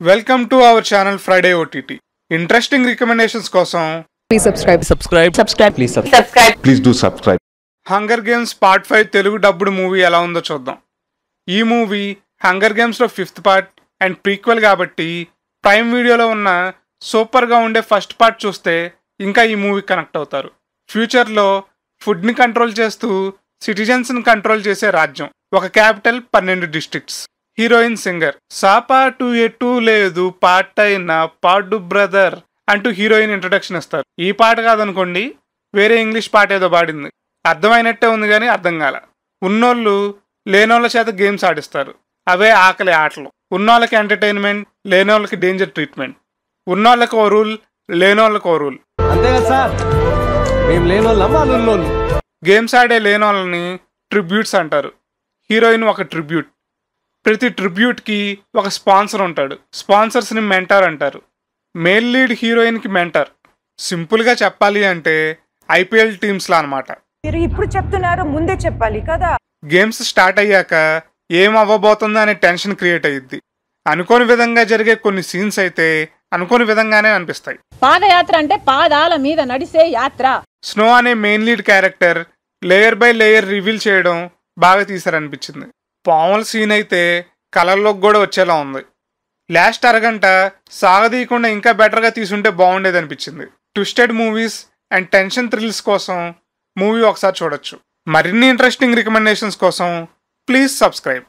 Welcome to our channel Friday OTT. Interesting recommendations కోసం Please subscribe. Please do subscribe. Hunger games part 5 Telugu డబ్బుడు movie ఎలా ఉందో చూద్దాం. ఈ movie hunger గేమ్స్లో 5th part and prequel కాబట్టి prime వీడియోలో ఉన్న సూపర్గా ఉండే ఫస్ట్ పార్ట్ చూస్తే ఇంకా ఈ మూవీ కనెక్ట్ అవుతారు. ఫ్యూచర్లో ఫుడ్ని కంట్రోల్ చేస్తూ సిటిజన్స్ని కంట్రోల్ చేసే రాజ్యం, ఒక క్యాపిటల్, 12 డిస్ట్రిక్ట్స్. హీరోయిన్ సింగర్ సాపాటు ఎటు లేదు పాటైన పాడు బ్రదర్ అంటూ హీరోయిన్ ఇంట్రడక్షన్ ఇస్తారు. ఈ పాట కాదనుకోండి, వేరే ఇంగ్లీష్ పాట ఏదో పాడింది. అర్థమైనట్టే ఉంది కానీ అర్థం కాల. ఉన్నోళ్ళు లేనోళ్ళ చేత గేమ్స్ ఆడిస్తారు. అవే ఆకలి ఆటలు. ఉన్నోళ్ళకి ఎంటర్టైన్మెంట్, లేనోళ్ళకి డేంజర్ ట్రీట్మెంట్. ఉన్నోళ్ళకి ఓ రూల్, లేనోళ్ళకి ఓ రూల్. గేమ్స్ ఆడే లేనోళ్ళని ట్రిబ్యూట్స్ అంటారు. హీరోయిన్ ఒక ట్రిబ్యూట్. ప్రతి ట్రిబ్యూట్కి ఒక స్పాన్సర్ ఉంటాడు. స్పాన్సర్స్ని మెంటర్ అంటారు. మేల్ లీడ్ హీరోయిన్కి మెంటర్. సింపుల్గా చెప్పాలి అంటే ఐపీఎల్ టీమ్స్లా అనమాట. మీరు ఇప్పుడు చెప్తున్నారు, ముందే చెప్పాలి కదా. గేమ్స్ స్టార్ట్ అయ్యాక ఏం అవ్వబోతుందో అనే టెన్షన్ క్రియేట్ అయ్యిద్ది. అనుకోని విధంగా జరిగే కొన్ని సీన్స్ అయితే అనుకోని విధంగానే అనిపిస్తాయి. పాదయాత్ర అంటే పాదాల మీద నడిసే యాత్ర. స్నో అనే main lead character layer by layer reveal చేయడం బాగా తీసారనిపించింది. పాముల సీన్ అయితే కలర్లోకి కూడా వచ్చేలా ఉంది. లాస్ట్ అరగంట సాగదీయకుండా ఇంకా బెటర్గా తీసుంటే బాగుండేది అనిపించింది. Twisted movies and tension thrills కోసం మూవీ ఒకసారి చూడొచ్చు. మరిన్ని ఇంట్రెస్టింగ్ రికమెండేషన్స్ కోసం ప్లీజ్ సబ్స్క్రైబ్.